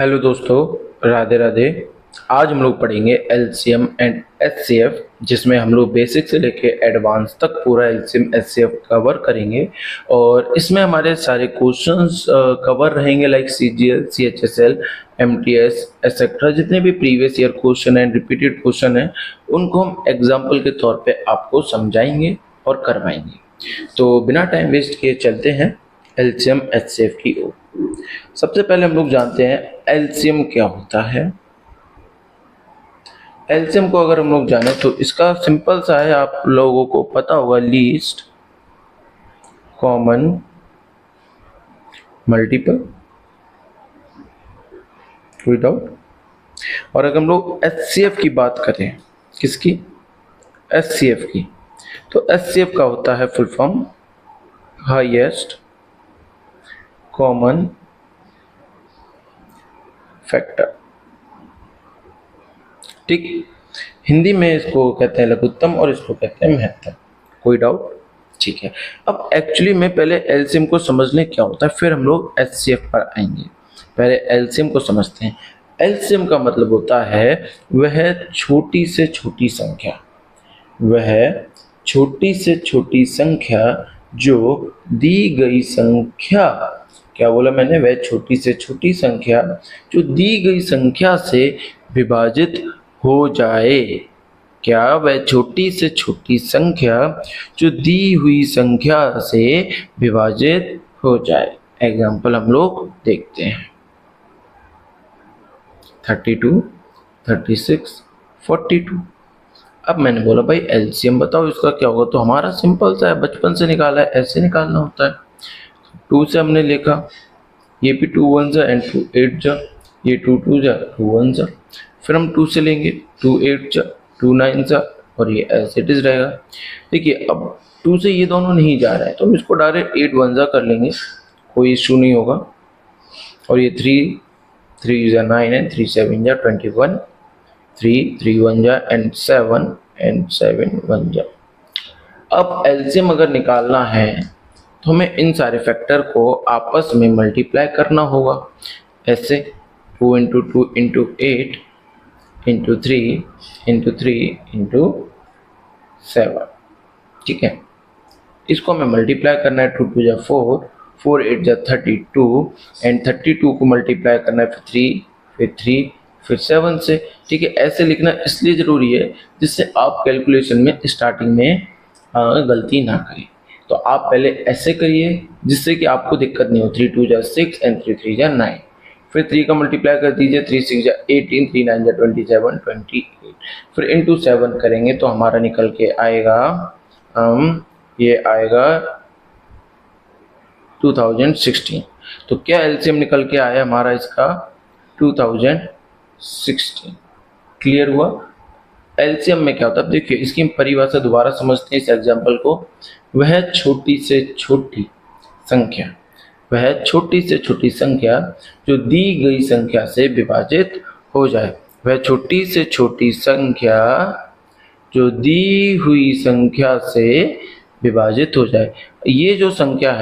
Hello दोस्तों, राधे राधे। आज हम लोग पढ़ेंगे एलसीएम एंड एचसीएफ, जिसमें हम लोग बेसिक से लेके एडवांस तक पूरा एलसीएम एचसीएफ कवर करेंगे। और इसमें हमारे सारे क्वेश्चंस कवर रहेंगे, like CGL, CHSL, MTS etcetera. जितने भी प्रीवियस ईयर क्वेश्चन हैं, रिपीटेड क्वेश्चन हैं, उनको हम एग्जाम्पल के तौर पे आपको समझाएंगे और करवाएंगे। तो बिना टाइम वेस्ट किए चलते हैं एलसीएम एचसीएफ की ओर। सबसे पहले हम लोग जानते हैं एलसीएम क्या होता है। एलसीएम को अगर हम लोग जाने तो इसका सिंपल सा है, आप लोगों को पता होगा, लीस्ट कॉमन मल्टीपल, कोई डाउट। और अगर हम लोग एचसीएफ की बात करें, किसकी? एचसीएफ की, तो एचसीएफ का होता है full form highest common factor. ठीक, हिंदी में इसको कहते हैं लघुत्तम और इसको कहते हैं महत्तम। कोई डाउट? ठीक है। अब एक्चुअली में पहले एलसीएम को समझ लें क्या होता है, फिर हम लोग एचसीएफ पर आएंगे। पहले एलसीएम को समझते हैं। एलसीएम का मतलब होता है वह छोटी से छोटी संख्या, वह छोटी से छोटी संख्या जो दी गई संख्या, क्या बोला मैंने? वह छोटी से छोटी संख्या जो दी गई संख्या से विभाजित हो जाए। क्या? वह छोटी से छोटी संख्या जो दी हुई संख्या से विभाजित हो जाए। एग्जाम्पल हम लोग देखते हैं। 32, 36, 42। अब मैंने बोला भाई एलसीएम बताओ इसका क्या होगा, तो हमारा सिंपल सा है, बचपन से निकाला है, ऐसे निकालना होता है। 2 से हमने लिखा, ये भी 2 1 जा एंड 2 8 जा, ये 2 2 जा 2 1 जा। फिर हम 2 से लेंगे, 2 8 जा 2 9 जा, और ये एज इट इज रहेगा। देखिए अब 2 से ये दोनों नहीं जा रहा है तो हम इसको डायरेक्ट 8 1 जा कर लेंगे, कोई इशू नहीं होगा। और ये 3 जा 9 एंड 3 7 जा 21, 3 1 जा एंड 7 1 जा। अब एलसीएम अगर निकालना है तो हमें इन सारे फैक्टर को आपस में मल्टीप्लाई करना होगा। ऐसे 2 into 2 into 8 into 3 into 3 into 7। ठीक है, इसको हमें मल्टीप्लाई करना है। 2 2 जा 4, 4 8 जा 32 एंड 32 को मल्टीप्लाई करना है फिर 3 फिर 7 से। ठीक है, ऐसे लिखना इसलिए ज़रूरी है जिससे आप कैलकुलेशन में स्टार्टिंग में गलती ना करें। तो आप पहले ऐसे करिए जिससे कि आपको दिक्कत नहीं हो। 3 2 जा 6 एंड 3 3 जा 9। फिर 3 का मल्टीप्लाई कर दीजिए, 3 6 जा 18, 3 9 जा 27 28। फिर इंटू 7 करेंगे तो हमारा निकल के आएगा, ये आएगा 2016। तो क्या एलसीएम निकल के आया हमारा इसका? 2016। क्लियर हुआ? एलसीएम में क्या होता है, देखिए इसकी परिभाषा दोबारा समझते हैं इस एग्जाम्पल को। वह छोटी से छोटी संख्या, वह छोटी से छोटी संख्या जो दी गई संख्या से विभाजित हो जाए। वह छोटी से छोटी संख्या जो दी हुई संख्या से विभाजित हो जाए। ये जो संख्या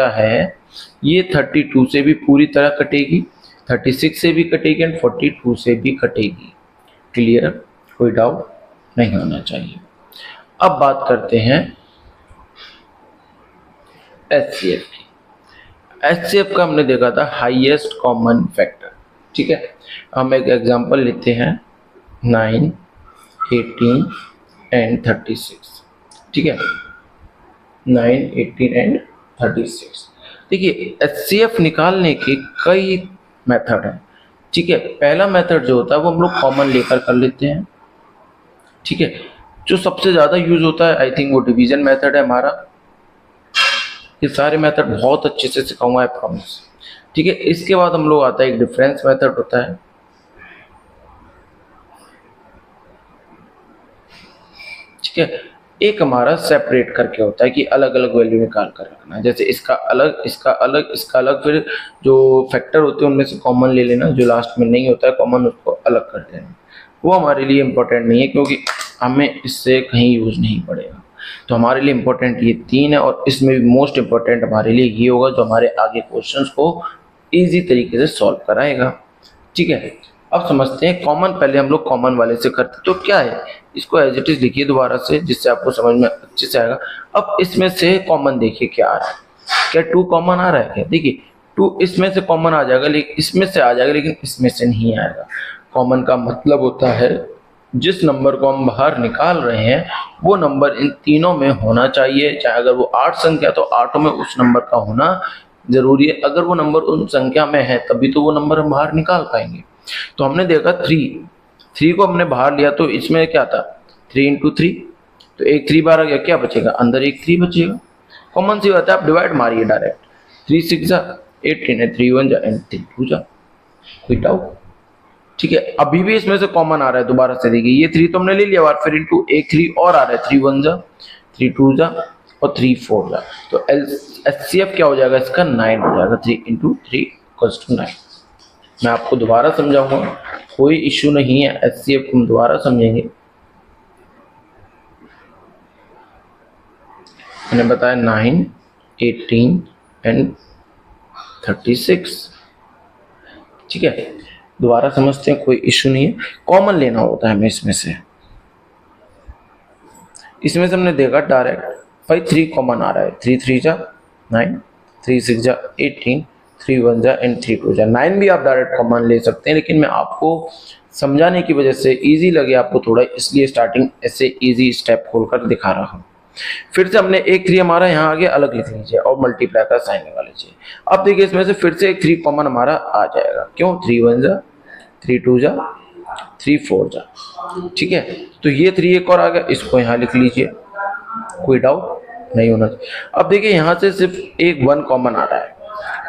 है, ये 32 से भी पूरी तरह कटेगी, 36 से भी कटेगी एंड 42 से भी कटेगी। क्लियर? कोई डाउट नहीं होना चाहिए। अब बात करते हैं एचसीएफ की। एचसीएफ का हमने देखा था हाईएस्ट कॉमन फैक्टर। ठीक है, हम एक एग्जांपल लेते हैं 9, 18 एंड 36। ठीक है, 9, 18 एंड 36। देखिए एचसीएफ निकालने के कई मेथड हैं। ठीक है, पहला मेथड जो होता है वो हम लोग कॉमन लेकर कर लेते हैं। ठीक है, जो सबसे ज़्यादा यूज होता है आई थिंक वो डिवीजन मेथड है हमारा। ये सारे मेथड बहुत अच्छे से सिखाऊंगा, आई प्रॉमिस। ठीक है, इसके बाद हम लोग आता है एक डिफरेंस मेथड होता है। ठीक है, एक हमारा सेपरेट करके होता है कि अलग अलग वैल्यू निकाल कर रखना है। जैसे इसका अलग, इसका अलग, इसका अलग, फिर जो फैक्टर होते हैं उनमें से कॉमन ले लेना, जो लास्ट में नहीं होता है कॉमन उसको अलग कर देना। वो हमारे लिए इम्पोर्टेंट नहीं है क्योंकि हमें इससे कहीं यूज नहीं पड़ेगा। तो हमारे लिए इम्पोर्टेंट ये 3 है, और इसमें भी मोस्ट इम्पोर्टेंट हमारे लिए ये होगा जो हमारे आगे क्वेश्चंस को इजी तरीके से सॉल्व कराएगा। ठीक है, अब समझते हैं कॉमन। पहले हम लोग कॉमन वाले से करते तो क्या है, इसको एज इट इज लिखिए दोबारा से जिससे आपको समझ में अच्छे से आएगा। अब इसमें से कॉमन देखिए क्या आ रहा है, क्या 2 कॉमन आ रहा है क्या? देखिए 2 इसमें से कॉमन आ जाएगा, लेकिन इसमें से आ जाएगा, लेकिन इसमें से नहीं आएगा। कॉमन का मतलब होता है जिस नंबर को हम बाहर निकाल रहे हैं वो नंबर इन तीनों में होना चाहिए, चाहे अगर वो 8 संख्या तो 8 में उस नंबर का होना जरूरी है। अगर वो नंबर उन संख्या में है तभी तो वो नंबर हम बाहर निकाल पाएंगे। तो हमने देखा 3 को हमने बाहर लिया तो इसमें क्या था 3 इंटू 3, तो एक 3 बाहर आ गया, क्या बचेगा अंदर एक 3 बचेगा। कॉमन सी बात है, आप डिवाइड मारिए डायरेक्ट, 3 6 जा 18 है, 3 1 जा एंड 3 2 जा, कोई डाउट? ठीक है, अभी भी इसमें से कॉमन आ रहा है, दोबारा से देखिए ये 3 तो हमने ले लिया और फिर इंटू एक 3 और आ रहा है, 3 1 जा 3 2 जा और 3 4 जा, तो HCF क्या हो जाएगा इसका 9 हो जाएगा। 3 इंटू 3 इक्वल्स टू 9। मैं आपको दोबारा समझाऊंगा, कोई इश्यू नहीं है, HCF हम दोबारा समझेंगे। मैंने बताया 9 18 एंड 36। ठीक है, दोबारा समझते हैं, कोई इश्यू नहीं है। कॉमन लेना होता है हमें इसमें से हमने देखा डायरेक्ट भाई 3 कॉमन आ रहा है, 3 3 जा 9, 3 6 जा 18, 3 1 जा एंड 3 2 जा। 9 भी आप डायरेक्ट कॉमन ले सकते हैं, लेकिन मैं आपको समझाने की वजह से इजी लगे आपको थोड़ा, इसलिए स्टार्टिंग ऐसे इजी स्टेप खोलकर दिखा रहा हूँ। फिर से हमने एक 3 हमारा यहाँ आगे अलग लिख लीजिए और मल्टीप्लाई का साइन लगा लीजिए। अब देखिए इसमें से फिर से एक 3 कॉमन हमारा आ जाएगा, क्यों 3 1 जा 3 2 जा 3 4 जा। ठीक है, तो ये 3 एक और आ गया, इसको यहाँ लिख लीजिए, कोई डाउट नहीं होना चाहिए। अब देखिए यहाँ से सिर्फ एक 1 कॉमन आ रहा है,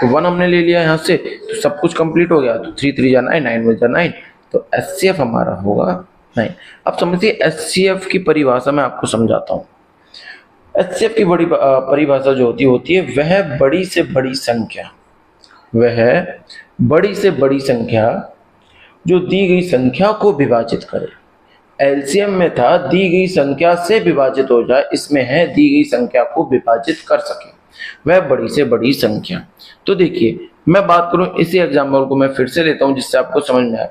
तो 1 हमने ले लिया यहाँ से, तो सब कुछ कंप्लीट हो गया। तो 3 3 जा 9, 9 1 जा 9, तो HCF हमारा होगा 9। अब समझिए HCF की परिभाषा मैं आपको समझाता हूँ। HCF की बड़ी परिभाषा जो होती है वह बड़ी से बड़ी संख्या, वह बड़ी से बड़ी संख्या जो दी गई संख्या को विभाजित करे। एलसीएम में था दी गई संख्या से विभाजित हो जाए, इसमें है दी गई संख्या को विभाजित कर सके, वह बड़ी से बड़ी संख्या। तो देखिए मैं बात करूं इसी एग्जाम्पल को मैं फिर से लेता हूं जिससे आपको समझ में आए।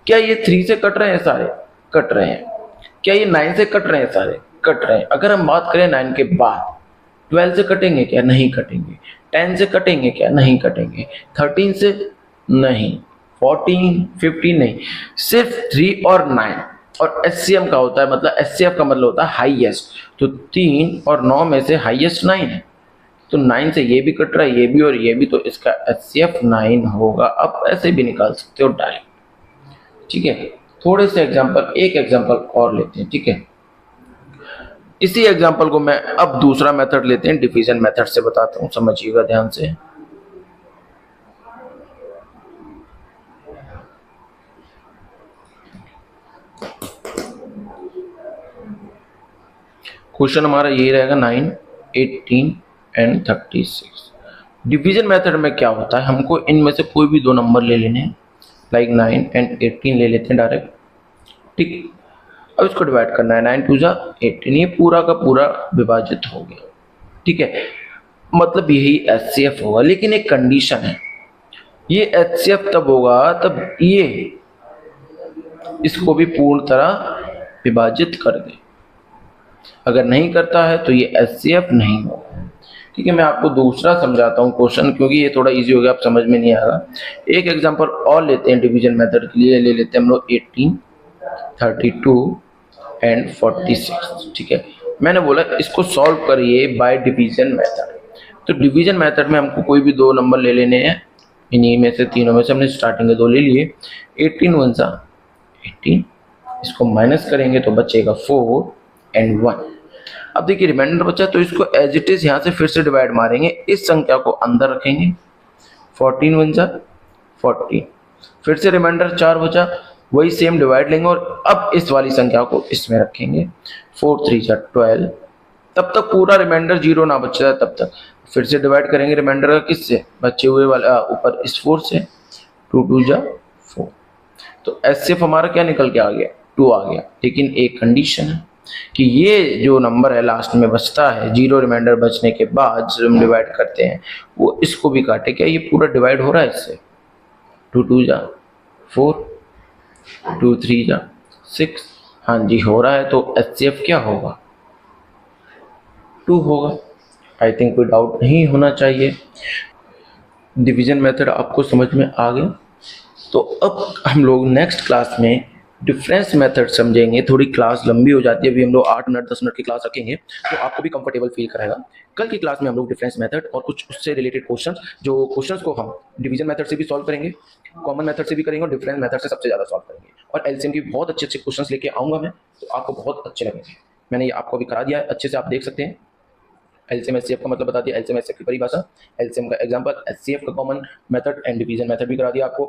क्या ये 3 से कट रहे हैं सारे? कट रहे हैं। क्या ये 9 से कट रहे हैं सारे? कट रहे हैं। अगर हम बात करें 9 के बाद 12 से कटेंगे क्या? नहीं कटेंगे। 10 से कटेंगे क्या? नहीं कटेंगे। 13 से नहीं, 14 15 नहीं, सिर्फ 3 और 9। और एचसीएम का होता है मतलब एचसीएफ का मतलब होता है हाईएस्ट, तो 3 और 9 में से हाईएस्ट 9 है, तो 9 से ये भी कट रहा है, ये भी और ये भी, तो इसका एचसीएफ 9 होगा। अब ऐसे भी निकाल सकते हो डायरेक्ट। ठीक है, थोड़े से एग्जांपल, एक एग्जांपल और लेते हैं। ठीक है, इसी एग्जांपल को मैं अब दूसरा मेथड लेते हैं, डिवीजन मेथड से बताता हूं, समझिएगा ध्यान से। क्वेश्चन हमारा यही रहेगा 9 18 एंड 36। डिवीजन मेथड में क्या होता है, हमको इनमें से कोई भी दो नंबर ले लेने हैं, लाइक 9 एंड 18 ले लेते हैं डायरेक्ट। ठीक, अब इसको डिवाइड करना है, 9 2 जा 18, ये पूरा का पूरा विभाजित हो गया। ठीक है, मतलब यही एचसीएफ होगा, लेकिन एक कंडीशन है, ये एचसीएफ तब होगा तब ये इसको भी पूर्ण तरह विभाजित कर दे, अगर नहीं करता है तो ये एचसीएफ नहीं होगा। ठीक है, मैं आपको दूसरा समझाता हूँ क्वेश्चन, क्योंकि ये थोड़ा इजी हो गया, आप समझ में नहीं आएगा। एक एग्जांपल और लेते हैं डिवीजन मेथड के लिए, ले लेते हैं हम लोग 18 32 एंड 46। ठीक है, मैंने बोला इसको सॉल्व करिए बाय डिवीजन मेथड। तो डिवीजन मेथड में हमको कोई भी दो नंबर ले लेने हैं, इन्हीं में से तीनों में से हमने स्टार्टिंग के दो ले लिए। 18 1 सा 18, इसको माइनस करेंगे तो बचेगा 4 एंड 1। अब देखिए रिमाइंडर बचा, तो इसको एज इट इज यहाँ से फिर से डिवाइड मारेंगे, इस संख्या को अंदर रखेंगे, 14 1 जा 14, फिर से रिमाइंडर 4 बचा, वही सेम डिवाइड लेंगे और अब इस वाली संख्या को इसमें रखेंगे, 4 3 जा 12, तब तक पूरा रिमाइंडर 0 ना बच जाए तब तक फिर से डिवाइड करेंगे रिमाइंडर का, किससे? बचे हुए वाला ऊपर इस 4 से, 2 2 जा 4। तो एचसीएफ हमारा क्या निकल के आ गया? 2 आ गया, लेकिन एक कंडीशन है, कि ये जो नंबर है लास्ट में बचता है, जीरो रिमाइंडर बचने के बाद जो हम डिवाइड करते हैं वो इसको भी काटे। क्या ये पूरा डिवाइड हो रहा है इससे? 2 2 जा 4, 2 3 जा 6, हाँ जी हो रहा है। तो HCF क्या होगा? 2 होगा। आई थिंक कोई डाउट नहीं होना चाहिए। डिवीजन मेथड आपको समझ में आ गया। तो अब हम लोग नेक्स्ट क्लास में डिफरेंस मेथड समझेंगे। थोड़ी क्लास लंबी हो जाती है, अभी हम लोग 8 मिनट 10 मिनट की क्लास रखेंगे तो आपको भी कंफर्टेबल फील कराएगा। कल की क्लास में हम लोग डिफरेंस मेथड और कुछ उससे रिलेटेड क्वेश्चन, जो क्वेश्चंस को हम डिवीजन मेथड से भी सॉल्व करेंगे, कॉमन मेथड से भी करेंगे और डिफरेंस मेथड से सबसे ज़्यादा सॉल्व करेंगे। और एलसीएम की बहुत अच्छे अच्छे क्वेश्चंस लेके आऊँगा मैं, तो आपको बहुत अच्छे लगेंगे। मैंने ये आपको अभी करा दिया है, अच्छे से आप देख सकते हैं। एलसीएम एचसीएफ का मतलब बता दिया, एलसीएम एचसीएफ की परिभाषा, एलसीएम का एग्जांपल, एचसीएफ का common method and division method भी करा दिया आपको।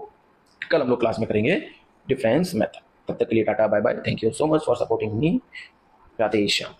कल हम लोग क्लास में करेंगे डिफरेंस मेथड। तब तक के लिए tata bye bye, thank you so much for supporting me. Radhe Shyam.